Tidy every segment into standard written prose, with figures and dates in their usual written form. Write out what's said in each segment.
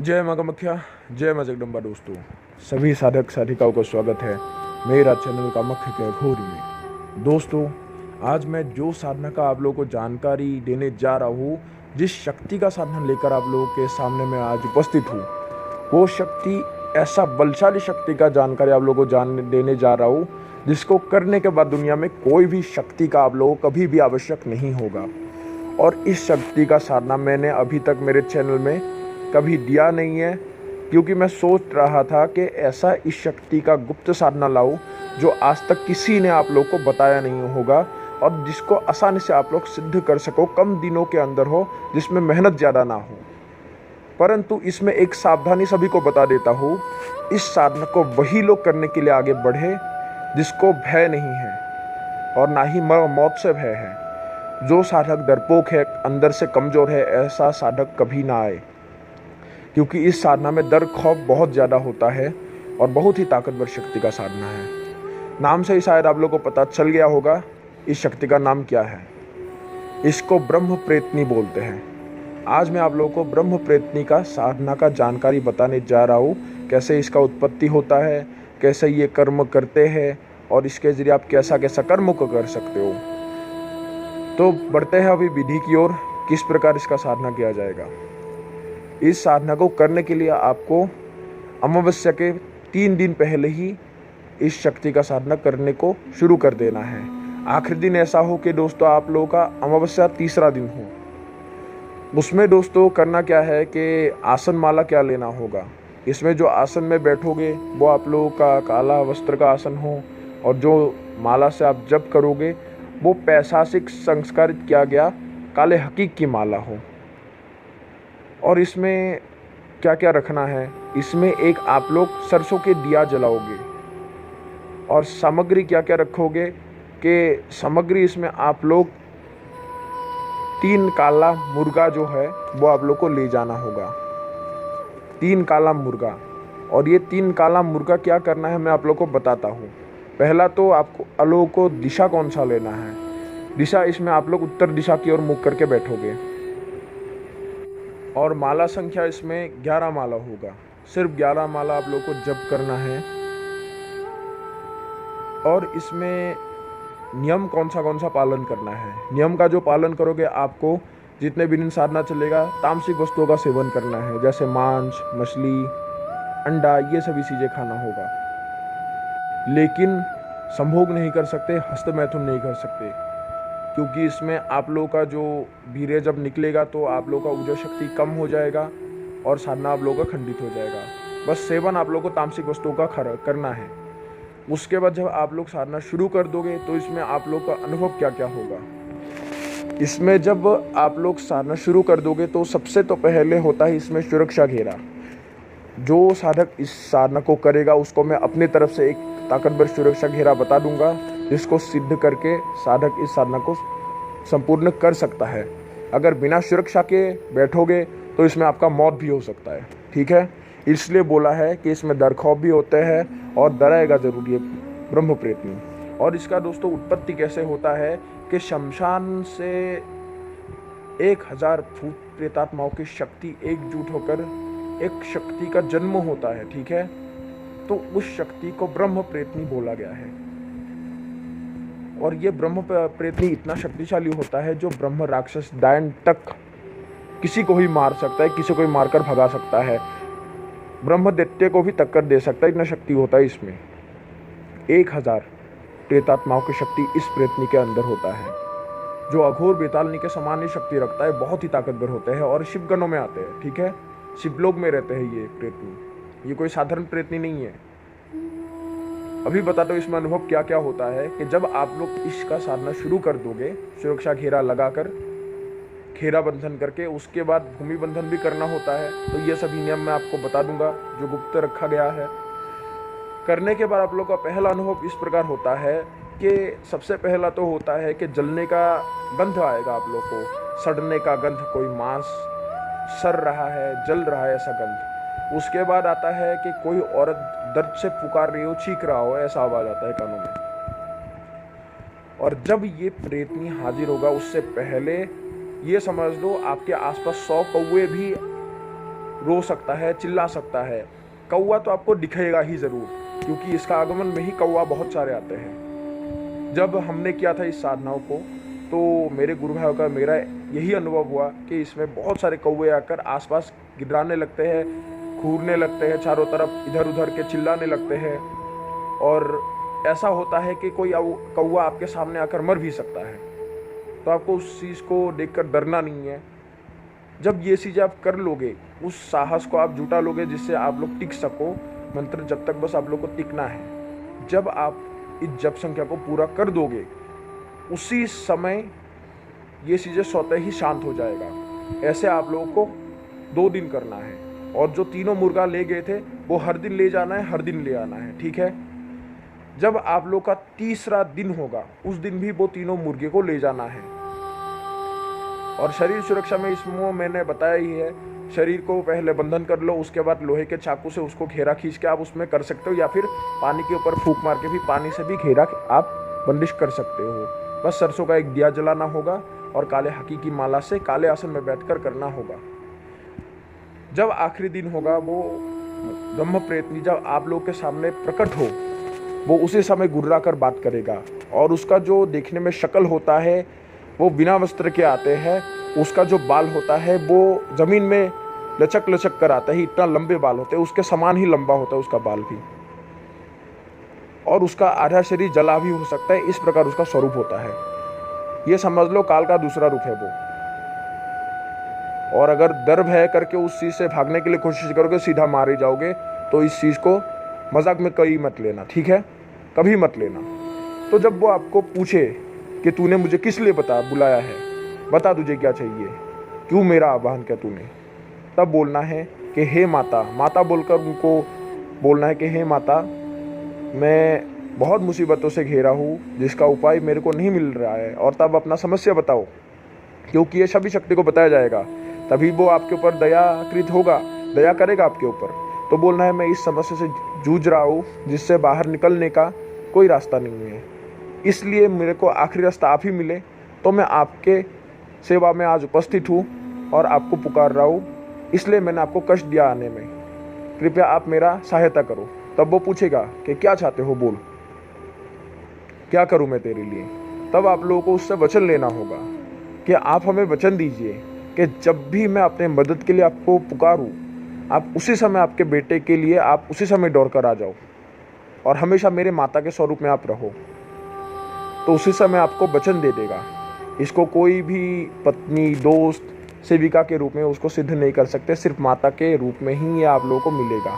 जय माँ कामाख्या, जय माँ जगदम्बा। दोस्तों, सभी साधक साधिकाओं का स्वागत है मेरा चैनल कामाख्या के घोरी में। दोस्तों, आज मैं जो साधना का आप लोगों को जानकारी देने जा रहा हूँ, जिस शक्ति का साधना लेकर आप लोगों के सामने मैं आज उपस्थित हूँ, वो शक्ति ऐसा बलशाली शक्ति का जानकारी आप लोगों को देने जा रहा हूँ, जिसको करने के बाद दुनिया में कोई भी शक्ति का आप लोगों को कभी भी आवश्यक नहीं होगा। और इस शक्ति का साधना मैंने अभी तक मेरे चैनल में कभी दिया नहीं है, क्योंकि मैं सोच रहा था कि ऐसा इस शक्ति का गुप्त साधना लाऊं जो आज तक किसी ने आप लोग को बताया नहीं होगा और जिसको आसानी से आप लोग सिद्ध कर सको, कम दिनों के अंदर हो, जिसमें मेहनत ज़्यादा ना हो। परंतु इसमें एक सावधानी सभी को बता देता हूँ, इस साधना को वही लोग करने के लिए आगे बढ़े जिसको भय नहीं है और ना ही मौत से भय है। जो साधक डरपोक है, अंदर से कमज़ोर है, ऐसा साधक कभी ना आए, क्योंकि इस साधना में डर खौफ बहुत ज़्यादा होता है और बहुत ही ताकतवर शक्ति का साधना है। नाम से ही शायद आप लोगों को पता चल गया होगा इस शक्ति का नाम क्या है। इसको ब्रह्म प्रेतनी बोलते हैं। आज मैं आप लोगों को ब्रह्म प्रेतनी का साधना का जानकारी बताने जा रहा हूँ, कैसे इसका उत्पत्ति होता है, कैसे ये कर्म करते हैं और इसके जरिए आप कैसा कैसा कर्म को कर सकते हो। तो बढ़ते हैं अभी विधि की ओर, किस प्रकार इसका साधना किया जाएगा। इस साधना को करने के लिए आपको अमावस्या के 3 दिन पहले ही इस शक्ति का साधना करने को शुरू कर देना है। आखिरी दिन ऐसा हो कि दोस्तों आप लोगों का अमावस्या तीसरा दिन हो। उसमें दोस्तों करना क्या है कि आसन माला क्या लेना होगा। इसमें जो आसन में बैठोगे वो आप लोगों का काला वस्त्र का आसन हो और जो माला से आप जप करोगे वो पैशासिक संस्कारित किया गया काले हकीक की माला हो। और इसमें क्या क्या रखना है, इसमें एक आप लोग सरसों के दिया जलाओगे और सामग्री क्या क्या रखोगे कि सामग्री इसमें आप लोग 3 काला मुर्गा जो है वो आप लोग को ले जाना होगा। 3 काला मुर्गा। और ये 3 काला मुर्गा क्या करना है मैं आप लोग को बताता हूँ। पहला तो आपको लोगों को दिशा कौन सा लेना है। दिशा इसमें आप लोग उत्तर दिशा की ओर मुख करके बैठोगे और माला संख्या इसमें 11 माला होगा। सिर्फ 11 माला आप लोग को जप करना है। और इसमें नियम कौन सा पालन करना है। नियम का जो पालन करोगे, आपको जितने भी दिन साधना चलेगा तामसिक वस्तुओं का सेवन करना है, जैसे मांस, मछली, अंडा, ये सभी चीज़ें खाना होगा। लेकिन संभोग नहीं कर सकते, हस्तमैथुन नहीं कर सकते, क्योंकि इसमें आप लोगों का जो वीर्य जब निकलेगा तो आप लोगों का ऊर्जा शक्ति कम हो जाएगा और साधना आप लोगों का खंडित हो जाएगा। बस सेवन आप लोगों को तामसिक वस्तुओं का करना है। उसके बाद जब आप लोग साधना शुरू कर दोगे तो इसमें आप लोग का अनुभव क्या क्या होगा। इसमें जब आप लोग साधना शुरू कर दोगे तो सबसे तो पहले होता है इसमें सुरक्षा घेरा। जो साधक इस साधना को करेगा उसको मैं अपनी तरफ से एक ताकतवर सुरक्षा घेरा बता दूंगा, जिसको सिद्ध करके साधक इस साधना को संपूर्ण कर सकता है। अगर बिना सुरक्षा के बैठोगे तो इसमें आपका मौत भी हो सकता है। ठीक है, इसलिए बोला है कि इसमें डर खौफ भी होते हैं और डराएगा जरूरी है ब्रह्म प्रेतनी। और इसका दोस्तों उत्पत्ति कैसे होता है कि शमशान से 1000 भूत प्रेतात्माओं की शक्ति एकजुट होकर एक शक्ति का जन्म होता है। ठीक है, तो उस शक्ति को ब्रह्म प्रेतनी बोला गया है। और ये ब्रह्म प्रेतनी इतना शक्तिशाली होता है जो ब्रह्म राक्षस डायन तक किसी को ही मार सकता है, किसी को ही मारकर भगा सकता है, ब्रह्म दैत्य को भी टक्कर दे सकता है, इतना शक्ति होता है इसमें। 1000 प्रेतात्माओं की शक्ति इस प्रेतनी के अंदर होता है, जो अघोर बेतालनी के समान ही शक्ति रखता है। बहुत ही ताकतवर होते हैं और शिवगणों में आते हैं। ठीक है, शिवलोक में रहते हैं ये प्रेतनी, ये कोई साधारण प्रेतनी नहीं है। अभी बता दो इसमें अनुभव क्या क्या होता है कि जब आप लोग इसका साधना शुरू कर दोगे, सुरक्षा घेरा लगाकर, घेरा बंधन करके, उसके बाद भूमि बंधन भी करना होता है। तो ये सभी नियम मैं आपको बता दूंगा जो गुप्त रखा गया है। करने के बाद आप लोग का पहला अनुभव इस प्रकार होता है कि सबसे पहला तो होता है कि जलने का गंध आएगा आप लोग को, सड़ने का गंध, कोई मांस सड़ रहा है, जल रहा है, ऐसा गंध। उसके बाद आता है कि कोई औरत दर्द से पुकार रही हो, चीख रहा हो, ऐसा आवाज आता है कानों में। और जब ये प्रेतनी हाजिर होगा उससे पहले ये समझ लो आपके आसपास 100 कौवे भी रो सकता है, चिल्ला सकता है। कौवा तो आपको दिखेगा ही ज़रूर, क्योंकि इसका आगमन में ही कौवा बहुत सारे आते हैं। जब हमने किया था इस साधनाओं को, तो मेरे गुरु भाइयों का मेरा यही अनुभव हुआ कि इसमें बहुत सारे कौवे आकर आसपास गिड़ाने लगते हैं, घूरने लगते हैं, चारों तरफ इधर उधर के चिल्लाने लगते हैं। और ऐसा होता है कि कोई कौवा आपके सामने आकर मर भी सकता है, तो आपको उस चीज़ को देखकर डरना नहीं है। जब ये चीज़ें आप कर लोगे, उस साहस को आप जुटा लोगे जिससे आप लोग टिक सको मंत्र जब तक, बस आप लोग को टिकना है। जब आप इस जप संख्या को पूरा कर दोगे, उसी समय ये चीज़ें स्वतः ही शांत हो जाएगा। ऐसे आप लोगों को 2 दिन करना है। और जो तीनों मुर्गा ले गए थे वो हर दिन ले जाना है, हर दिन ले आना है, ठीक है। जब आप लोग का 3रा दिन होगा, उस दिन भी वो तीनों मुर्गे को ले जाना है। और शरीर सुरक्षा में इसमें मैंने बताया ही है, शरीर को पहले बंधन कर लो, उसके बाद लोहे के चाकू से उसको घेरा खींच के आप उसमें कर सकते हो, या फिर पानी के ऊपर फूंक मार के भी पानी से भी घेरा आप बंदिश कर सकते हो। बस सरसों का एक दिया जलाना होगा और काले हकी की माला से काले आसन में बैठकर करना होगा। जब आखिरी दिन होगा, वो ब्रह्म प्रेतनी जब आप लोग के सामने प्रकट हो, वो उसी समय गुर्रा कर बात करेगा। और उसका जो देखने में शक्ल होता है वो बिना वस्त्र के आते हैं। उसका जो बाल होता है वो ज़मीन में लचक लचक कर आता है, इतना लंबे बाल होते हैं, उसके समान ही लंबा होता है उसका बाल भी। और उसका आधा शरीर जला भी हो सकता है, इस प्रकार उसका स्वरूप होता है। ये समझ लो काल का दूसरा रूप है वो। और अगर डर भय करके उस चीज़ से भागने के लिए कोशिश करोगे, सीधा मारे जाओगे। तो इस चीज़ को मजाक में कभी मत लेना, ठीक है, कभी मत लेना। तो जब वो आपको पूछे कि तूने मुझे किस लिए बुलाया है, बता तुझे क्या चाहिए, क्यों मेरा आह्वान किया तूने, तब बोलना है कि हे माता। माता बोलकर उनको बोलना है कि हे माता, मैं बहुत मुसीबतों से घिरा हूँ, जिसका उपाय मेरे को नहीं मिल रहा है। और तब अपना समस्या बताओ, क्योंकि ये सभी शक्ति को बताया जाएगा, तभी वो आपके ऊपर दयाकृत होगा, दया करेगा आपके ऊपर। तो बोलना है मैं इस समस्या से जूझ रहा हूँ, जिससे बाहर निकलने का कोई रास्ता नहीं है, इसलिए मेरे को आखिरी रास्ता आप ही मिले। तो मैं आपके सेवा में आज उपस्थित हूँ और आपको पुकार रहा हूँ, इसलिए मैंने आपको कष्ट दिया आने में, कृपया आप मेरा सहायता करो। तब वो पूछेगा कि क्या चाहते हो, बोल, क्या करूँ मैं तेरे लिए। तब आप लोगों को उससे वचन लेना होगा कि आप हमें वचन दीजिए कि जब भी मैं अपने मदद के लिए आपको पुकारूँ, आप उसी समय आपके बेटे के लिए आप उसी समय दौड़ कर आ जाओ और हमेशा मेरे माता के स्वरूप में आप रहो। तो उसी समय आपको वचन दे देगा। इसको कोई भी पत्नी, दोस्त, सेविका के रूप में उसको सिद्ध नहीं कर सकते, सिर्फ माता के रूप में ही ये आप लोगों को मिलेगा।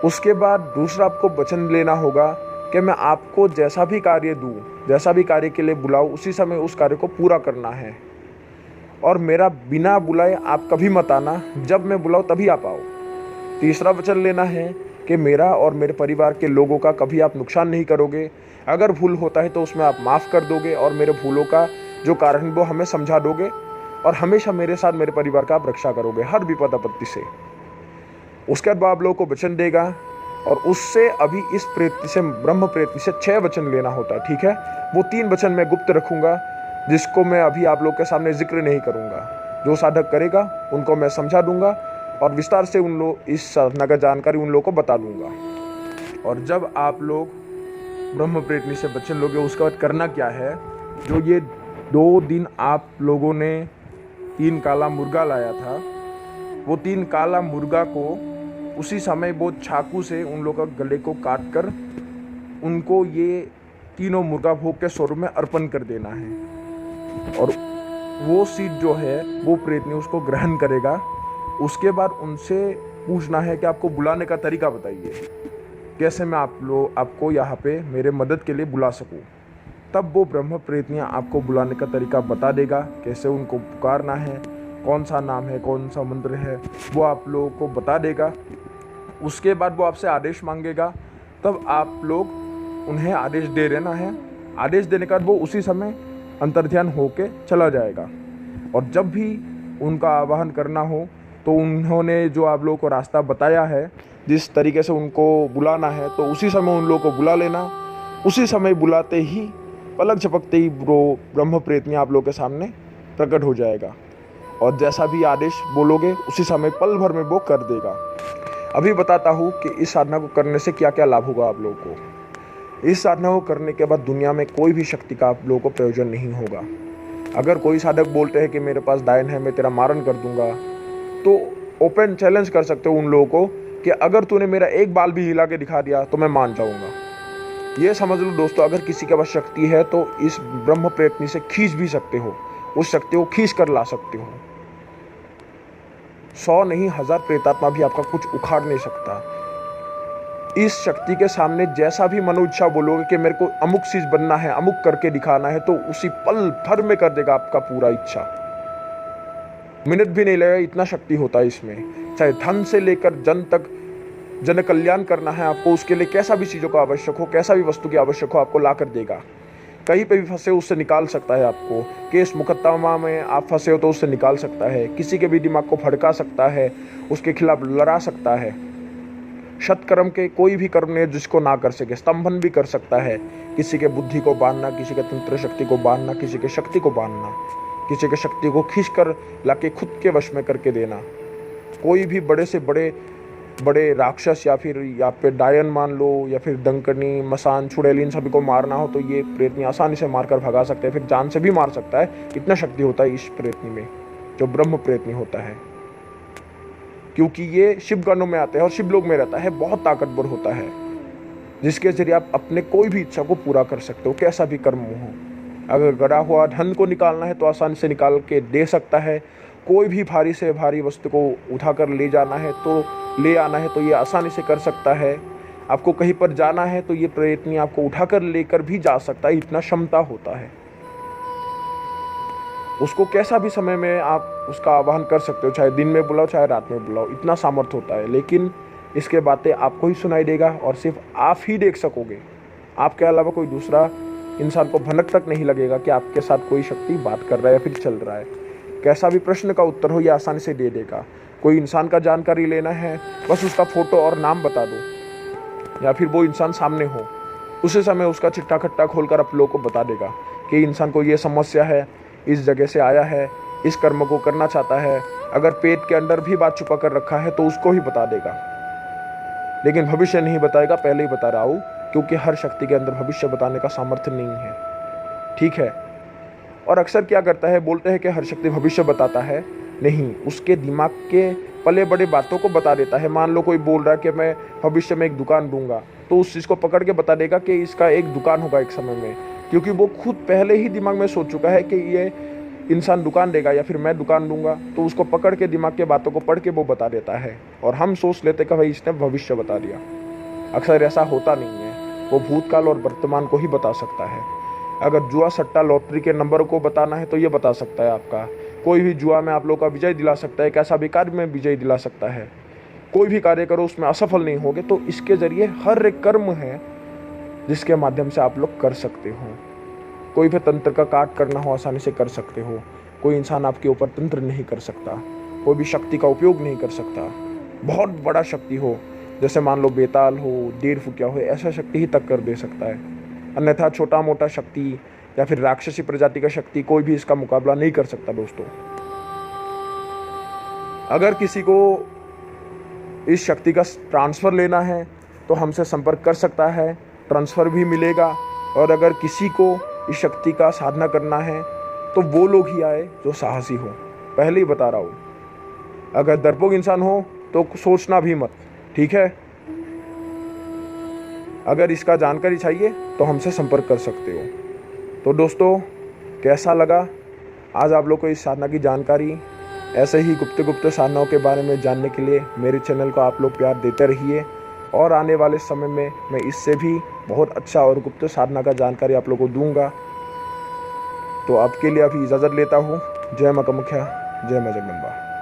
उसके बाद दूसरा आपको वचन लेना होगा कि मैं आपको जैसा भी कार्य दूँ, जैसा भी कार्य के लिए बुलाऊँ, उसी समय उस कार्य को पूरा करना है। और मेरा बिना बुलाए आप कभी मत आना, जब मैं बुलाऊँ तभी आप आओ। तीसरा वचन लेना है कि मेरा और मेरे परिवार के लोगों का कभी आप नुकसान नहीं करोगे। अगर भूल होता है तो उसमें आप माफ़ कर दोगे और मेरे भूलों का जो कारण वो हमें समझा दोगे और हमेशा मेरे साथ मेरे परिवार का आप रक्षा करोगे हर विपद आपत्ति से। उसके बाद आप लोगों को वचन देगा और उससे अभी इस प्रेत से, ब्रह्म प्रेत से 6 वचन लेना होता है, ठीक है। वो 3 वचन मैं गुप्त रखूँगा, जिसको मैं अभी आप लोग के सामने जिक्र नहीं करूँगा। जो साधक करेगा उनको मैं समझा दूँगा और विस्तार से उन लोग इस साधना का जानकारी उन लोगों को बता दूँगा। और जब आप लोग ब्रह्म प्रेतनी से वचन लोगे, उसके बाद करना क्या है, जो ये 2 दिन आप लोगों ने 3 काला मुर्गा लाया था, वो 3 काला मुर्गा को उसी समय वो चाकू से उन लोगों का गले को काट कर उनको ये तीनों मुर्गा भोग के स्वरूप में अर्पण कर देना है। और वो चीज जो है वो प्रेतनी उसको ग्रहण करेगा। उसके बाद उनसे पूछना है कि आपको बुलाने का तरीका बताइए, कैसे मैं आपको यहाँ पे मेरे मदद के लिए बुला सकूँ। तब वो ब्रह्म प्रेतनियाँ आपको बुलाने का तरीका बता देगा, कैसे उनको पुकारना है, कौन सा नाम है, कौन सा मंत्र है, वो आप लोगों को बता देगा। उसके बाद वो आपसे आदेश मांगेगा, तब आप लोग उन्हें आदेश दे देना है। आदेश देने के बाद वो उसी समय अंतर्ध्यान होके चला जाएगा। और जब भी उनका आवाहन करना हो तो उन्होंने जो आप लोगों को रास्ता बताया है, जिस तरीके से उनको बुलाना है, तो उसी समय उन लोगों को बुला लेना। उसी समय बुलाते ही, पलक झपकते ही वो ब्रह्म प्रेतनी आप लोगों के सामने प्रकट हो जाएगा। और जैसा भी आदेश बोलोगे उसी समय पल भर में वो कर देगा। अभी बताता हूँ कि इस साधना को करने से क्या क्या लाभ होगा आप लोगों को। इस साधना को करने के बाद दुनिया में कोई भी शक्ति का आप लोगों को प्रयोजन नहीं होगा। अगर कोई साधक बोलते हैं कि मेरे पास डायन है, मैं तेरा मारण कर दूंगा, तो ओपन चैलेंज कर सकते हो उन लोगों को कि अगर तूने मेरा एक बाल भी हिला के दिखा दिया तो मैं मान जाऊंगा। ये समझ लो दोस्तों, अगर किसी के पास शक्ति है तो इस ब्रह्म प्रयत्नी से खींच भी सकते हो, उस शक्ति को खींच कर ला सकते हो। 100 नहीं 1000 प्रेतात्मा भी आपका कुछ उखाड़ नहीं सकता। इस शक्ति के सामने जैसा भी मनो इच्छा बोलोगे कि मेरे को अमुक चीज बनना है, अमुक करके दिखाना है, तो उसी पल भर में कर देगा आपका पूरा इच्छा। मिनट भी नहीं लगेगा, इतना शक्ति होता है इसमें। चाहे धन से लेकर जन तक, जन कल्याण करना है आपको, उसके लिए कैसा भी चीज़ों का आवश्यक हो, कैसा भी वस्तु की आवश्यक हो, आपको ला कर देगा। कहीं पे भी फंसे उससे निकाल सकता है आपको। केस मुकदमा में आप फंसे हो तो उससे निकाल सकता है। किसी के भी दिमाग को भड़का सकता है, उसके खिलाफ लड़ा सकता है। सत्कर्म के कोई भी कर्म नहीं जिसको ना कर सके। स्तंभन भी कर सकता है, किसी के बुद्धि को बांधना, किसी के तंत्र शक्ति को बांधना, किसी के शक्ति को बांधना, किसी के शक्ति को खींच कर लाके खुद के वश में करके देना। कोई भी बड़े से बड़े राक्षस या फिर यहाँ पे डायन मान लो, या फिर डंकनी, मसान, छुड़ैल, इन सभी को मारना हो तो ये प्रेतनी आसानी से मारकर भगा सकते हैं, फिर जान से भी मार सकता है। इतना शक्ति होता है इस प्रेतनी में, जो ब्रह्म प्रेतनी होता है। क्योंकि ये शिव गणों में आता है और शिव लोक में रहता है, बहुत ताकतवर होता है, जिसके जरिए आप अपने कोई भी इच्छा को पूरा कर सकते हो, कैसा भी कर्म हो। अगर गड़ा हुआ धन को निकालना है तो आसानी से निकाल के दे सकता है। कोई भी भारी से भारी वस्तु को उठाकर ले जाना है तो ले आना है तो ये आसानी से कर सकता है। आपको कहीं पर जाना है तो ये प्रेतनी आपको उठाकर लेकर भी जा सकता है, इतना क्षमता होता है। उसको कैसा भी समय में आप उसका आह्वान कर सकते हो, चाहे दिन में बुलाओ चाहे रात में बुलाओ, इतना सामर्थ्य होता है। लेकिन इसके बातें आपको ही सुनाई देगा और सिर्फ आप ही देख सकोगे। आपके अलावा कोई दूसरा इंसान को भनक तक नहीं लगेगा कि आपके साथ कोई शक्ति बात कर रहा है या फिर चल रहा है। कैसा भी प्रश्न का उत्तर हो ये आसानी से दे देगा। कोई इंसान का जानकारी लेना है, बस उसका फोटो और नाम बता दो, या फिर वो इंसान सामने हो, उसी समय उसका चिट्ठा खट्टा खोलकर आप लोगों को बता देगा कि इंसान को ये समस्या है, इस जगह से आया है, इस कर्म को करना चाहता है। अगर पेट के अंदर भी बात छुपा कर रखा है तो उसको ही बता देगा, लेकिन भविष्य नहीं बताएगा, पहले ही बता रहा हूँ, क्योंकि हर शक्ति के अंदर भविष्य बताने का सामर्थ्य नहीं है, ठीक है। और अक्सर क्या करता है, बोलते हैं कि हर शक्ति भविष्य बताता है, नहीं, उसके दिमाग के पले बड़े बातों को बता देता है। मान लो कोई बोल रहा है कि मैं भविष्य में एक दुकान दूंगा, तो उस चीज़ को पकड़ के बता देगा कि इसका एक दुकान होगा एक समय में, क्योंकि वो खुद पहले ही दिमाग में सोच चुका है कि ये इंसान दुकान देगा या फिर मैं दुकान दूंगा, तो उसको पकड़ के दिमाग के बातों को पढ़ के वो बता देता है। और हम सोच लेते कि भाई इसने भविष्य बता दिया। अक्सर ऐसा होता नहीं है, वो भूतकाल और वर्तमान को ही बता सकता है। अगर जुआ, सट्टा, लॉटरी के नंबर को बताना है तो ये बता सकता है आपका। कोई भी जुआ में आप लोग का विजय दिला सकता है, कैसा भी कार्य में विजय दिला सकता है। कोई भी कार्य करो उसमें असफल नहीं होगे, तो इसके जरिए हर एक कर्म है जिसके माध्यम से आप लोग कर सकते हो। कोई भी तंत्र का काट करना हो आसानी से कर सकते हो। कोई इंसान आपके ऊपर तंत्र नहीं कर सकता, कोई भी शक्ति का उपयोग नहीं कर सकता। बहुत बड़ा शक्ति हो, जैसे मान लो बेताल हो, 1.5 फुटिया हो, ऐसा शक्ति ही तक कर दे सकता है। अन्यथा छोटा मोटा शक्ति या फिर राक्षसी प्रजाति का शक्ति कोई भी इसका मुकाबला नहीं कर सकता दोस्तों। अगर किसी को इस शक्ति का ट्रांसफ़र लेना है तो हमसे संपर्क कर सकता है, ट्रांसफ़र भी मिलेगा। और अगर किसी को इस शक्ति का साधना करना है तो वो लोग ही आए जो साहसी हो, पहले ही बता रहा हूँ। अगर डरपोक इंसान हो तो सोचना भी मत, ठीक है। अगर इसका जानकारी चाहिए तो हमसे संपर्क कर सकते हो। तो दोस्तों, कैसा लगा आज आप लोग को इस साधना की जानकारी? ऐसे ही गुप्त साधनाओं के बारे में जानने के लिए मेरे चैनल को आप लोग प्यार देते रहिए, और आने वाले समय में मैं इससे भी बहुत अच्छा और गुप्त साधना का जानकारी आप लोगों को दूंगा। तो आपके लिए अभी इजाज़त लेता हूँ। जय मां कामाख्या, जय मां जगदम्बा।